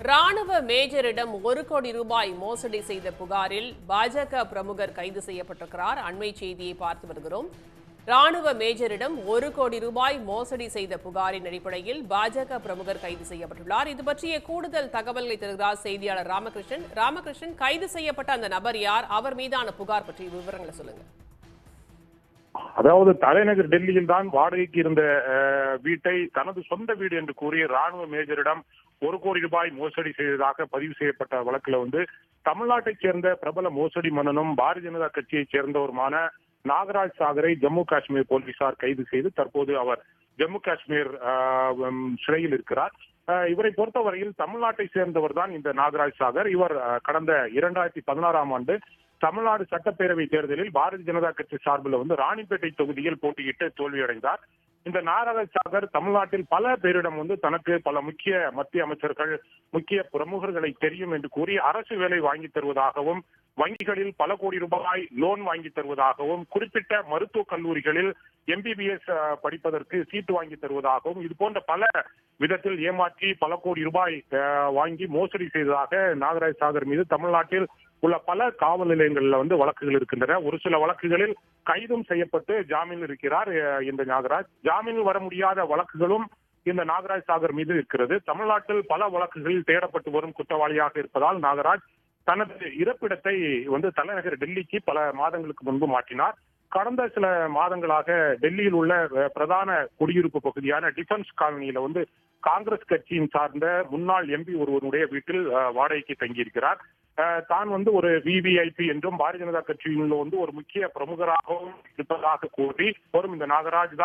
ராணுவ மேஜரிடம் 1 கோடி ரூபாய் மோசடி செய்த புகாரில் பாஜக பிரமுகர் கைது செய்யப்பட்டிருக்கிறார். அண்மை செய்தியை பார்த்து வருகிறோம். ராணுவ மேஜரிடம் 1 கோடி ரூபாய் மோசடி செய்த புகாரின் அடிப்படையில் பாஜக பிரமுகர் கைது செய்யப்பட்டுள்ளார். இது பற்றிய கூடுதல் தகவல்களை தருகிறார் செய்தியாளர் ராமகிருஷ்ணன். ராமகிருஷ்ணன், கைது செய்யப்பட்ட அந்த நபர் யார்? அவர் மீதான புகார் பற்றிய விவரங்களை சொல்லுங்க. அதாவது தலைநகர் டெல்லியில் தான் வாடகைக்கு இருந்த வீட்டை தனது சொந்த வீடு என்று கூறி ராணுவ மேஜரிடம் 1 கோடி ரூபாய் மோசடி செய்ததாக பதிவு செய்யப்பட்ட வழக்குல தமிழ்நாட்டைச் சேர்ந்த பிரபல மோசடி மன்னனும் பாரதிய ஜனதா கட்சியைச் சேர்ந்தவருமான நாகராஜ் சாகரை ஜம்மு காஷ்மீர் போலீசார் கைது செய்து தற்போது அவர் ஜம்மு காஷ்மீர் சிறையில் இருக்கிறார். இவரை பொறுத்தவரையில் தமிழ்நாட்டை சேர்ந்தவர் தான் இந்த நாகராஜ் சாகர். இவர் கடந்த 2016ஆம் ஆண்டு தமிழ்நாடு சட்டப்பேரவை தேர்தலில் பாரதிய ஜனதா கட்சி சார்பில் ராணிப்பேட்டை தொகுதியில் போட்டியிட்டு தோல்வியடைந்தார். இந்த நாகராஜ் சாகர் தமிழ்நாட்டில் பல பேரிடம் தனக்கு பல முக்கிய மத்திய அமைச்சர்கள், முக்கிய பிரமுகர்களை தெரியும் என்று கூறி அரசு வேலை வாங்கி தருவதாகவும், வங்கிகளில் பல கோடி ரூபாய் லோன் வாங்கி தருவதாகவும், குறிப்பிட்ட மருத்துவக் கல்லூரிகளில் MBBS படிப்பதற்கு சீட்டு வாங்கி தருவதாகவும், இது போன்ற பல விதத்தில் ஏமாற்றி பல கோடி ரூபாய் வாங்கி மோசடி செய்ததாக நாகராஜ் சாகர் மீது தமிழ்நாட்டில் உள்ள பல காவல் நிலையங்களில் வழக்குகள் இருக்கின்றன. ஒரு சில வழக்குகளில் கைதும் செய்யப்பட்டு ஜாமீனில் இருக்கிறார் இந்த நாகராஜ். ஜாமீனில் வர முடியாத வழக்குகளும் இந்த நாகராஜ் சாகர் மீது இருக்கிறது. தமிழ்நாட்டில் பல வழக்குகளில் தேடப்பட்டு வரும் குற்றவாளியாக இருப்பதால் நாகராஜ் தனது இருப்பிடத்தை தலைநகர் டெல்லிக்கு பல மாதங்களுக்கு முன்பு மாற்றினார். கடந்த சில மாதங்களாக டெல்லியில் உள்ள பிரதான குடியிருப்பு பகுதியான டிஃபென்ஸ் காலனியில காங்கிரஸ் கட்சியின் சார்ந்த முன்னாள் MP ஒருவருடைய வீட்டில் வாடகைக்கு தங்கியிருக்கிறார். தான் ஒரு VVIP என்றும் பாரதிய ஜனதா கட்சியில் ஒரு முக்கிய பிரமுகராகவும் இருப்பதாக கூறி வரும் இந்த நாகராஜ்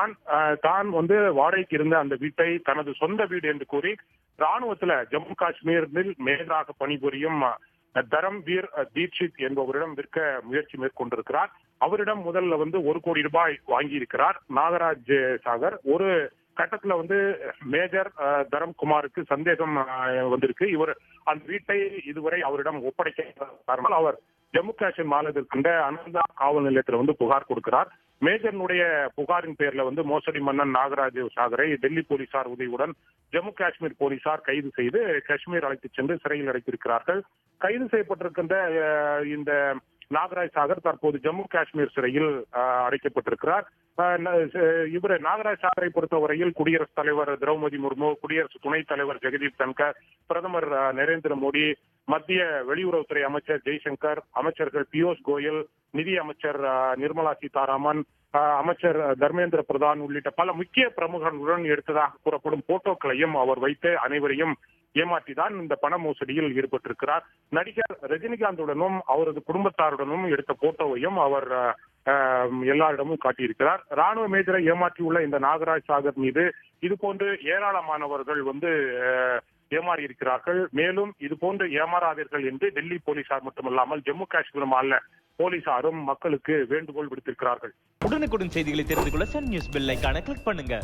தான் வாடகைக்கு இருந்த அந்த வீட்டை தனது சொந்த வீடு என்று கூறி ராணுவத்துல ஜம்மு காஷ்மீரில் மேஜராக பணிபுரியும் தரம்வீர் தீட்சித் என்பவரிடம் விற்க முயற்சி மேற்கொண்டிருக்கிறார். அவரிடம் முதல்ல 1 கோடி ரூபாய் வாங்கி இருக்கிறார் நாகராஜ் சாகர். ஒரு கட்டத்துல மேஜர் தரம்குமாருக்கு சந்தேகம் வந்திருக்கு. இவர் அந்த வீட்டை இதுவரை அவரிடம் ஒப்படைக்க அவர் ஜம்மு காஷ்மீர் மாநிலத்திற்கின்ற அனந்தா காவல் நிலையத்தில் புகார் கொடுக்கிறார். மேஜர்னுடைய புகாரின் பேர்ல மோசடி மன்னன் நாகராஜ் சாகரை டெல்லி போலீசார் உதவியுடன் ஜம்மு காஷ்மீர் போலீசார் கைது செய்து காஷ்மீர் அழைத்துச் சென்று சிறையில் அடைத்திருக்கிறார்கள். கைது செய்யப்பட்டிருக்கின்ற இந்த நாகராஜ் சாகர் தற்போது ஜம்மு காஷ்மீர் சிறையில் அடைக்கப்பட்டிருக்கிறார். இவர் நாகராஜ் சாகரை பொறுத்தவரையில் குடியரசுத் தலைவர் திரௌபதி முர்மு, குடியரசு துணைத் தலைவர் ஜெகதீப் தன்கர், பிரதமர் நரேந்திர மோடி, மத்திய வெளியுறவுத்துறை அமைச்சர் ஜெய்சங்கர், அமைச்சர்கள் பியூஷ் கோயல், நிதி அமைச்சர் நிர்மலா சீதாராமன், அமைச்சர் தர்மேந்திர பிரதான் உள்ளிட்ட பல முக்கிய பிரமுகர்களுடன் எடுத்ததாக கூறப்படும் போட்டோக்களையும் அவர் வைத்து அனைவரையும் ஏமாற்றிதான் இந்த பண மோசடியில் ஈடுபட்டிருக்கிறார். நடிகர் ரஜினிகாந்துடனும் அவரது குடும்பத்தாருடனும் எடுத்த போட்டோவையும் அவர் எல்லாரிடமும் காட்டியிருக்கிறார். ராணுவ மேஜரை ஏமாற்றியுள்ள இந்த நாகராஜ் சாகர் மீது இதுபோன்று ஏராளமானவர்கள் ஏமாறி இருக்கிறார்கள். மேலும் இதுபோன்று ஏமாறாதீர்கள் என்று டெல்லி போலீசார் மட்டுமல்லாமல் ஜம்மு காஷ்மீர் மாநில போலீசாரும் மக்களுக்கு வேண்டுகோள் விடுத்திருக்கிறார்கள். உடனுக்குடன் செய்திகளை தெரிந்து கொள்ள சன் நியூஸ் பெல் ஐகானை கிளிக் பண்ணுங்க.